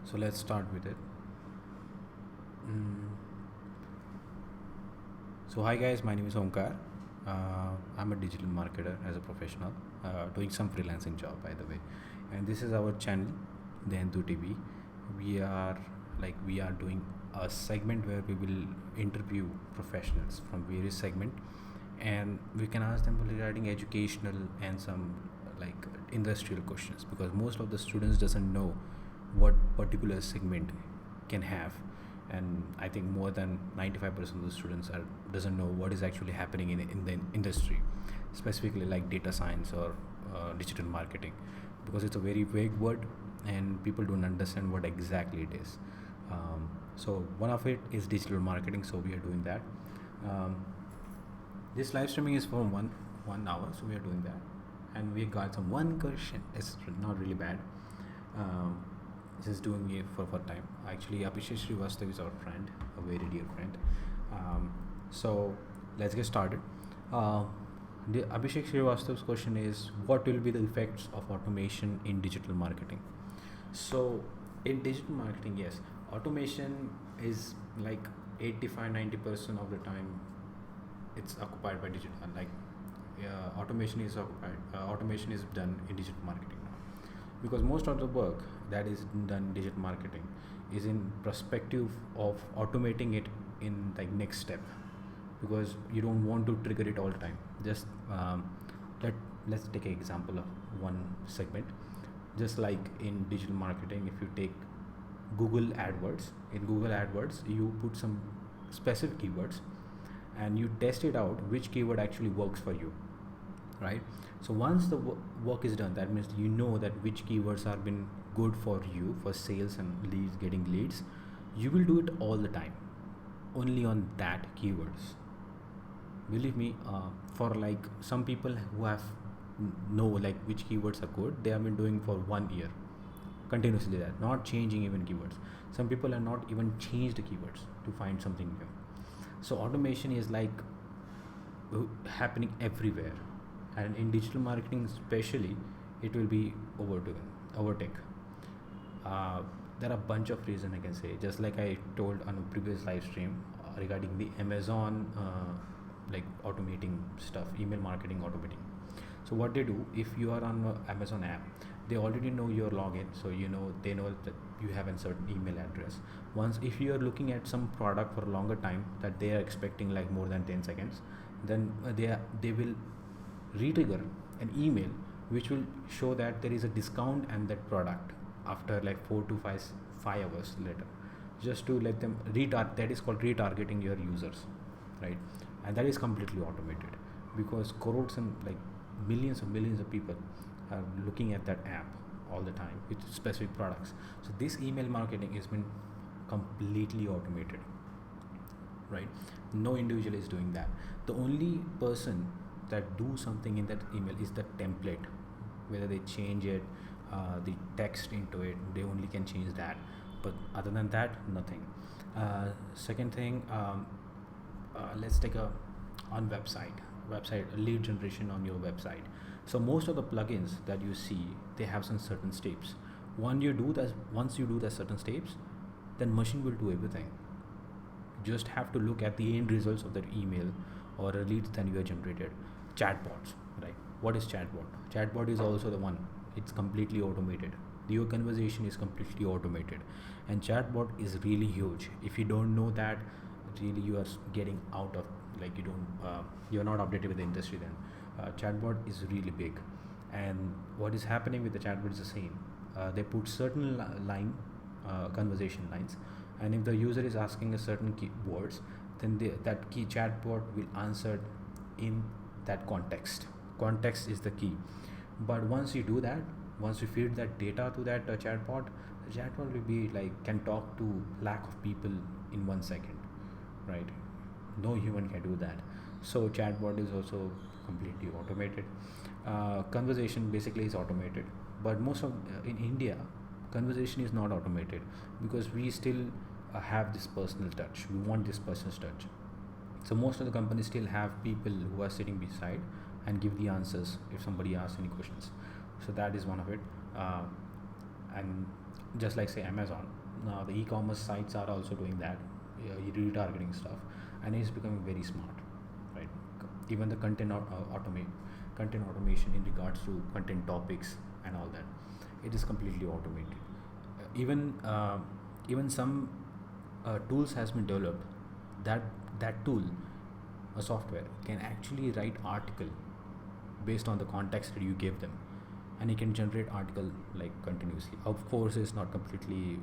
So let's start with it. Mm. So hi guys, my name is Omkar. I'm a digital marketer as a professional, doing some freelancing job by the way. And this is our channel, the Entu TV. We are doing a segment where we will interview professionals from various segment, and we can ask them regarding educational and some like industrial questions, because most of the students doesn't know what particular segment can have. And I think more than 95% of the students doesn't know what is actually happening in the industry, specifically like data science or digital marketing, because it's a very vague word and people don't understand what exactly it is. So one of it is digital marketing, so we are doing that. um, this live streaming is for one hour, so we are doing that. And we got some one question. It's not really bad. um, just doing it for time. Actually, Abhishek Srivastav is our friend, a very dear friend. So let's get started. Uh, the Abhishek Srivastav's question is, what will be the effects of automation in digital marketing? So in digital marketing, yes, automation is like 85-90% of the time it's occupied by digital. Automation is occupied. Automation is done in digital marketing now, because most of the work that is done in digital marketing is in perspective of automating it in like next step, because you don't want to trigger it all the time. Just let's take an example of one segment. Just like in digital marketing, if you take Google AdWords, in Google AdWords you put some specific keywords and you test it out which keyword actually works for you, right? So once the work is done, that means you know that which keywords are been good for you for sales and leads, getting leads. You will do it all the time only on that keywords. Believe me, for like some people who have know like which keywords are good, they have been doing for 1 year continuously, that not changing even keywords. Some people are not even change the keywords to find something new. So automation is like happening everywhere, and in digital marketing especially it will be overtake. There are a bunch of reasons I can say, just like I told on a previous live stream regarding the Amazon, like automating stuff, email marketing automating. So what they do, if you are on Amazon app, they already know your login, so they know that you have a certain email address. Once if you are looking at some product for a longer time that they are expecting like more than 10 seconds, then they will retrigger an email which will show that there is a discount and that product after like 4 to 5 hours later, just to let them that is called retargeting your users, right? And that is completely automated, because crores and like millions of people are looking at that app all the time with specific products. So this email marketing has been completely automated, right? No individual is doing that. The only person that do something in that email is the template, whether they change it, the text into it, they only can change that. But other than that, nothing. Second thing, let's take a on website lead generation on your website. So most of the plugins that you see, they have some certain steps. Once you do the certain steps, then machine will do everything. You just have to look at the end results of that email or a lead that you have generated. Chatbots, right? What is chatbot? Chatbot is also the one, it's completely automated. Your conversation is completely automated, and chatbot is really huge. If you don't know that, really you are getting out of, like, you're not updated with the industry. Then chatbot is really big. And what is happening with the chatbot is the same. They put certain conversation lines, and if the user is asking a certain keywords, then that key chatbot will answer in that context is the key. But once you do that, once you feed that data to that chatbot, the chatbot will be like can talk to lakh of people in 1 second, right? No human can do that. So chatbot is also completely automated. Conversation basically is automated, but most of in India, conversation is not automated, because we still have this personal touch. We want this personal touch. So most of the companies still have people who are sitting beside and give the answers if somebody asks any questions. So that is one of it. And just like say Amazon, now the e-commerce sites are also doing that, retargeting stuff, and it's becoming very smart, right? Even the content automation in regards to content topics and all that, it is completely automated. Even some tools has been developed, that that tool, a software, can actually write article based on the context that you give them, and it can generate article like continuously. Of course, it's not completely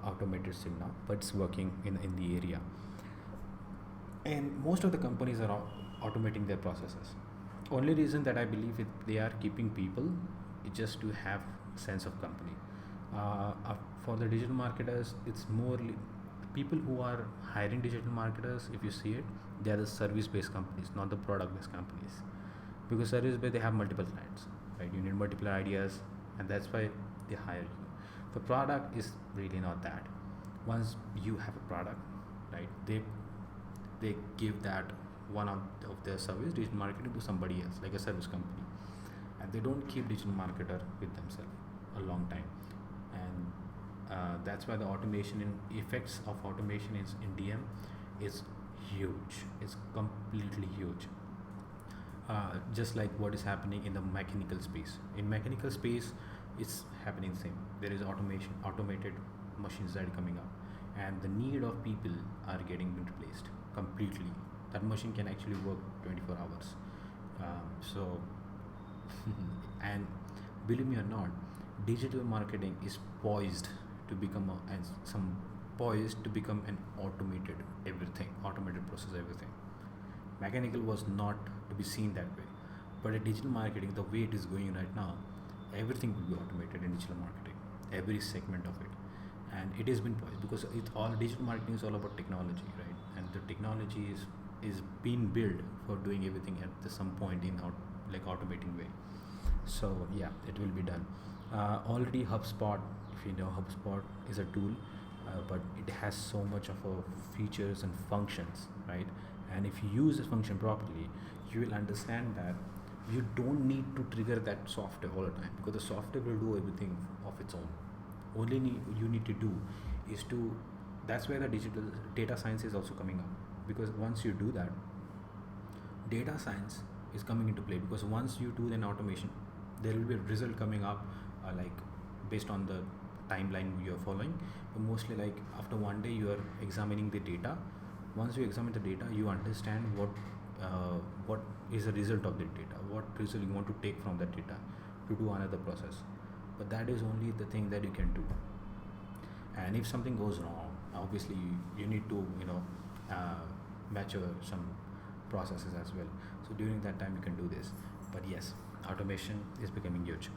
automated still now, but it's working in the area. And most of the companies are automating their processes. Only reason that I believe they are keeping people is just to have sense of company. For the digital marketers, it's more people who are hiring digital marketers. If you see it, they are the service-based companies, not the product-based companies. Because service-based, they have multiple clients, right? You need multiple ideas, and that's why they hire you. The product is really not that. Once you have a product, right? They give that one of their service digital marketing to somebody else, like a service company, and they don't keep digital marketer with themselves a long time. And that's why the automation in effects of automation in DM is huge. It's completely huge. Just like what is happening in the mechanical space. In mechanical space, it's happening the same. There is automated machines that are coming up, and the need of people are getting replaced completely. That machine can actually work 24 hours. So, and believe me or not, digital marketing is poised to become poised to become an automated process, everything. Mechanical was not to be seen that way, but in digital marketing, the way it is going right now, everything will be automated in digital marketing, every segment of it. And it has been poised because digital marketing is all about technology, right? And the technology is being built for doing everything at some point in automating way. So yeah, it will be done. Already HubSpot, if you know, HubSpot is a tool, but it has so much of features and functions, right? And if you use this function properly, you will understand that you don't need to trigger that software all the time, because the software will do everything of its own. Only you need to do is to, that's where the digital data science is also coming up, because once you do that, data science is coming into play, because once you do an automation, there will be a result coming up, like based on the timeline you're following. But mostly like after one day you are examining the data. Once you examine the data, you understand what is the result of the data, what result you want to take from that data to do another process. But that is only the thing that you can do. And if something goes wrong, obviously you need to mature some processes as well. So during that time you can do this. But yes, automation is becoming huge.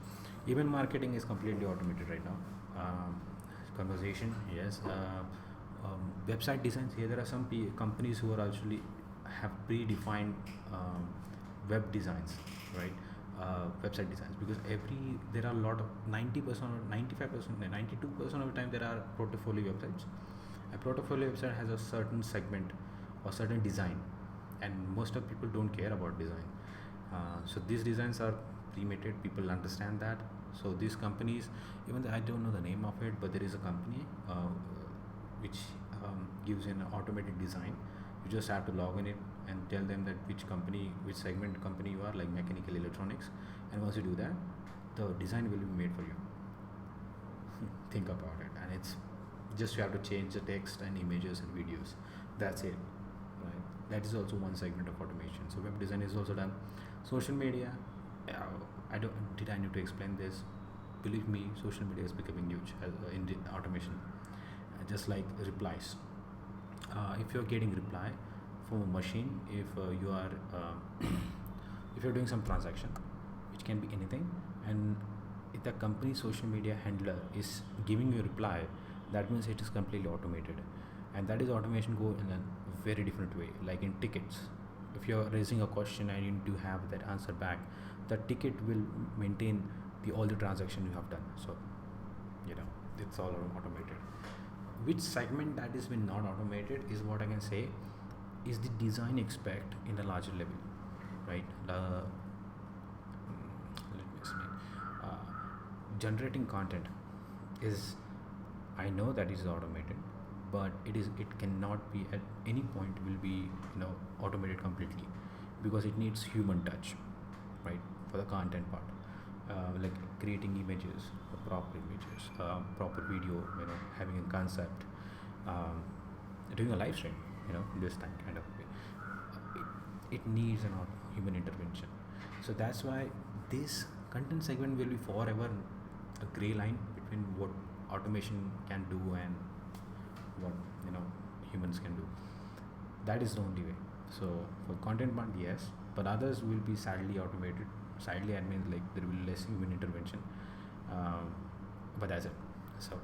Even marketing is completely automated right now. Conversation, yes. Website designs, here there are some companies who are actually have predefined web designs, right? Website designs, because there are a lot of 90% or 95%, 92% of the time there are portfolio websites. A portfolio website has a certain segment or certain design, and most of people don't care about design. So these designs are pre-made, people understand that. So these companies, even though I don't know the name of it, but there is a company which gives an automated design. You just have to log in it and tell them that which segment company you are, like mechanical, electronics, and once you do that, the design will be made for you. Think about it, and it's just you have to change the text and images and videos. That's it, right? That is also one segment of automation. So web design is also done. Social media, I need to explain this? Believe me, social media is becoming huge in automation. Just like replies. If you're getting reply from a machine, if you are if you're doing some transaction, which can be anything, and if the company social media handler is giving you a reply, that means it is completely automated. And that is automation go in a very different way, like in tickets. If you're raising a question and you need to have that answer back, the ticket will maintain all the transaction you have done. So it's all automated. Which segment that is been not automated is what I can say is the design aspect in a larger level, right? Let me explain. generating content is, I know that is automated, but it cannot be at any point will be automated completely, because it needs human touch, right? For the content part, like creating images, proper video, having a concept, um, doing a live stream, this time kind of way. It needs an human intervention. So that's why this content segment will be forever a gray line between what automation can do and what humans can do. That is the only way. So for content part, yes, but others will be sadly automated. Sadly, I mean like there will be less human intervention. Um, but that's it. So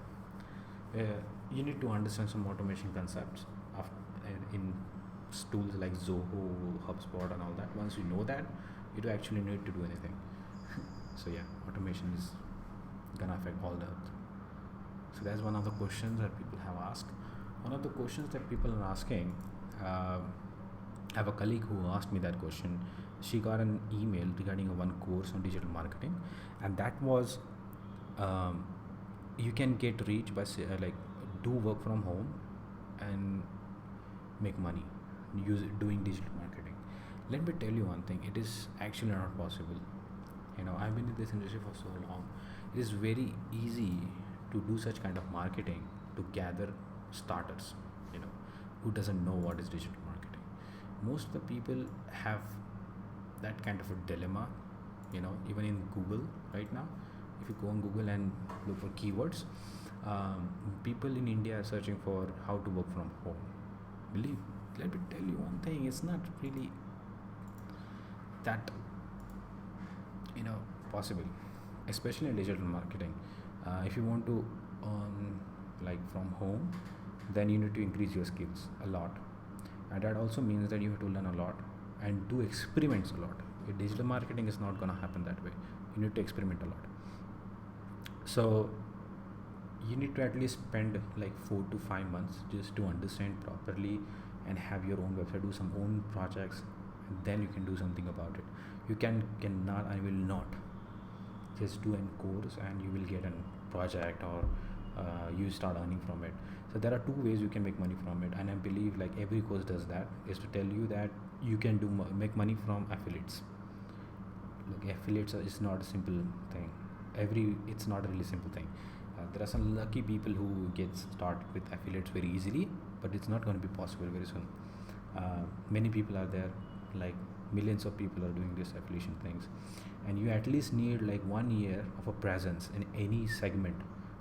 uh, you need to understand some automation concepts of, in tools like Zoho, HubSpot, and all that. Once you know that, you don't actually need to do anything. So yeah, automation is gonna affect all that. So that's one of the questions that people have asked. One of the questions that people are asking, uh, I have a colleague who asked me that question. She got an email regarding a one course on digital marketing, and that was, um, you can get reach by like do work from home and make money doing digital marketing. Let me tell you one thing: it is actually not possible. I've been in this industry for so long. It is very easy to do such kind of marketing to gather starters. You know, who doesn't know what is digital marketing? Most of the people have that kind of a dilemma. Even in Google right now, if you go on Google and look for keywords, people in India are searching for how to work from home. Believe, let me tell you one thing: it's not really that possible, especially in digital marketing. If you want to earn like from home, then you need to increase your skills a lot, and that also means that you have to learn a lot and do experiments a lot. Digital marketing is not going to happen that way. You need to experiment a lot. So you need to at least spend like 4 to 5 months just to understand properly and have your own website, do some own projects, and then you can do something about it. You cannot and will not just do a course and you will get a project, or you start earning from it. So there are two ways you can make money from it, and I believe like every course does that, is to tell you that you can make money from affiliates. Look, affiliates is not a simple thing. It's not a really simple thing. There are some lucky people who get started with affiliates very easily, but it's not going to be possible very soon. Many people are there, like millions of people are doing this affiliation things, and you at least need like 1 year of a presence in any segment.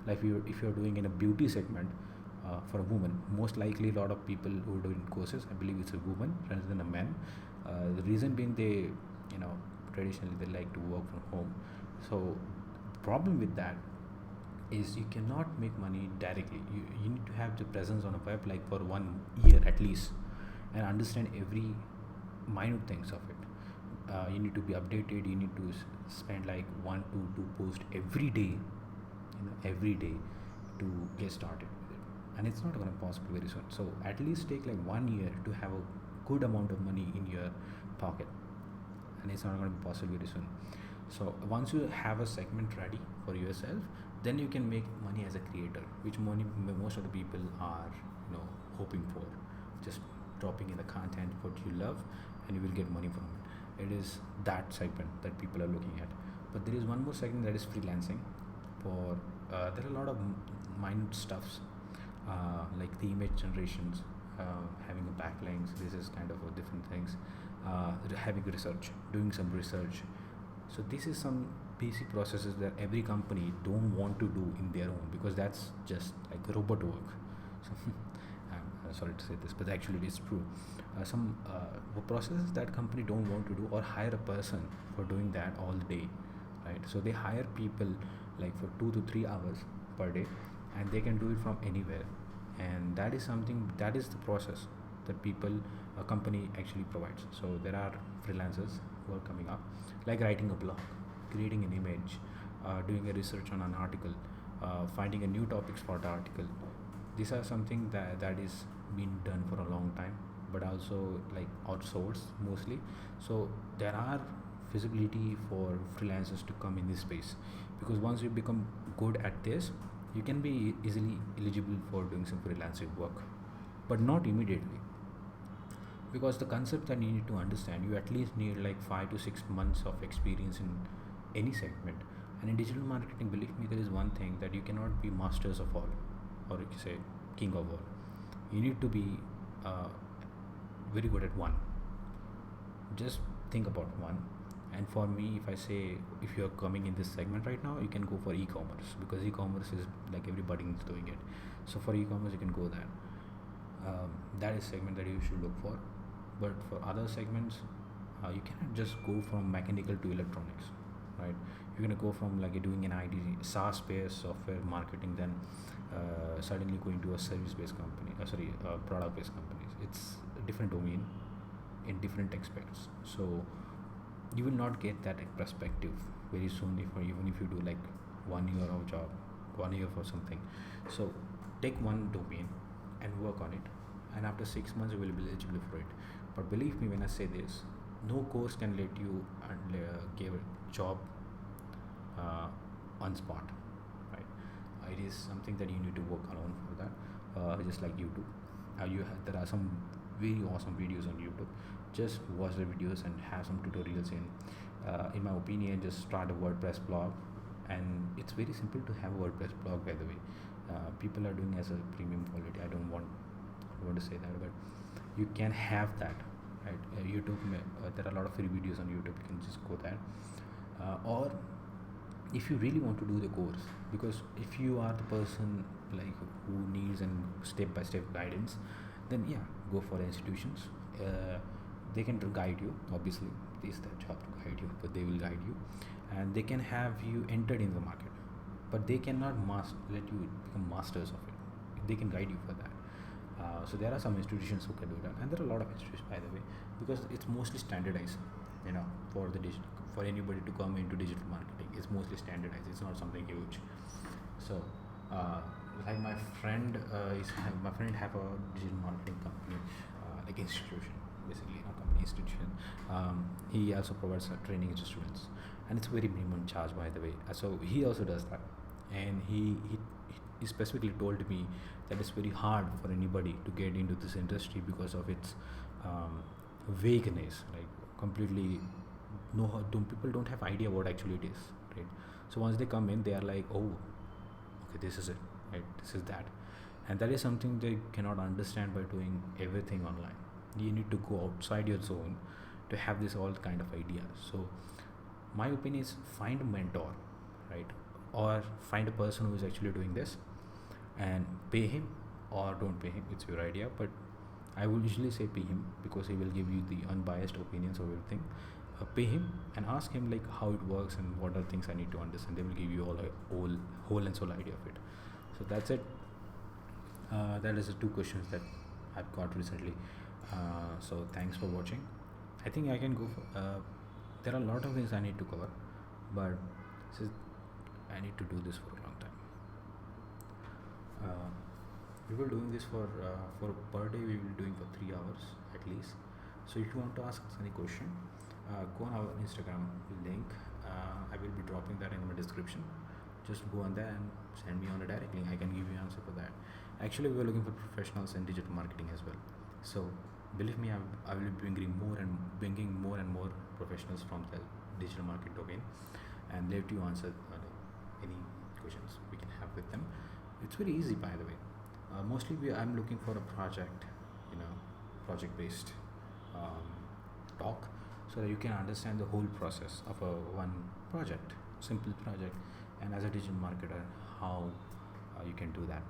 Like if you're doing in a beauty segment, for a woman, most likely a lot of people who are doing courses, I believe it's a woman rather than a man. The reason being, they traditionally they like to work from home. So problem with that is you cannot make money directly. You need to have the presence on a web like for 1 year at least, and understand every minute things of it. You need to be updated. You need to spend like 1 to 2 posts every day, every day, to get started with it. And it's not going to be possible very soon. So at least take like 1 year to have a good amount of money in your pocket, and it's not going to be possible very soon. So once you have a segment ready for yourself, then you can make money as a creator, which most of the people are hoping for. Just dropping in the content what you love, and you will get money from it. It is that segment that people are looking at. But there is one more segment, that is freelancing. For there are a lot of minute stuffs, like the image generations, having a backlinks. This is kind of a different things. Having research, doing some research. So this is some basic processes that every company don't want to do in their own, because that's just like robot work. So I'm sorry to say this, but actually it is true. Some processes that company don't want to do, or hire a person for doing that all day, right? So they hire people like for 2 to 3 hours per day, and they can do it from anywhere. And that is something, that is the process that a company actually provides. So there are freelancers who are coming up, like writing a blog, creating an image, doing a research on an article, finding a new topics for the article. These are something that is been done for a long time, but also like outsourced mostly. So there are feasibility for freelancers to come in this space, because once you become good at this, you can be easily eligible for doing some freelancing work, but not immediately, because the concept that you need to understand, you at least need like 5 to 6 months of experience in any segment. And in digital marketing, believe me, there is one thing that you cannot be masters of all, or you can say king of all. You need to be uh, very good at one. Just think about one. And for me, if I say, if you're coming in this segment right now, you can go for e-commerce, because e-commerce is like everybody is doing it. So for e-commerce, you can go there. That is segment that you should look for. But for other segments, you cannot just go from mechanical to electronics, right? You're gonna go from like doing an IT SaaS based software marketing, then suddenly going to a service based company, product based companies. It's a different domain in different aspects. So you will not get that perspective very soon, if or even if you do like 1 year of job, 1 year for something. So take one domain and work on it, and after 6 months you will be eligible for it. But believe me when I say this, no course can let you give a job on spot, right? It is something that you need to work alone for that. Just like YouTube, there are some very awesome videos on YouTube. Just watch the videos and have some tutorials in my opinion, just start a WordPress blog. And it's very simple to have a WordPress blog, by the way. People are doing as a premium quality. I don't want to say that, but you can have that, right? YouTube, there are a lot of free videos on YouTube. You can just go there. Or if you really want to do the course, because if you are the person like who needs and step by step guidance, then yeah, go for institutions. They can guide you, obviously. It's their job to guide you, but they will guide you, and they can have you entered in the market, but they cannot let you become masters of it. They can guide you for that. So there are some institutions who can do that, and there are a lot of institutions, by the way, because it's mostly standardized. For the for anybody to come into digital marketing, it's mostly standardized. It's not something huge. So like my friend have a digital marketing company, like institution, basically, not company, institution. He also provides training to students, and it's very minimum charge, by the way. So he also does that, and he specifically told me that it's very hard for anybody to get into this industry because of its vagueness, like completely people don't have idea what actually it is, right? So once they come in, they are like, oh, okay, this is it, right? This is that. And that is something they cannot understand by doing everything online. You need to go outside your zone to have this all kind of ideas. So my opinion is, find a mentor, right? Or find a person who is actually doing this and pay him, or don't pay him, it's your idea. But I will usually say pay him, because he will give you the unbiased opinions of everything. Pay him and ask him like how it works and what are things I need to understand. They will give you all a whole and soul idea of it. So that's it. That is the 2 questions that I've got recently. So thanks for watching. I think I can go for, there are a lot of things I need to cover, but I need to do this for a long time. We were doing this for per day. We will be doing for 3 hours at least. So if you want to ask us any question, go on our Instagram link. I will be dropping that in my description. Just go on there and send me on a direct link. I can give you an answer for that. Actually, we are looking for professionals in digital marketing as well. So believe me, I will be bringing more and more professionals from the digital marketing domain, and let you answer any questions we can have with them. It's very easy, by the way. Mostly I'm looking for a project based talk, so that you can understand the whole process of one project, simple project, and as a digital marketer, how you can do that.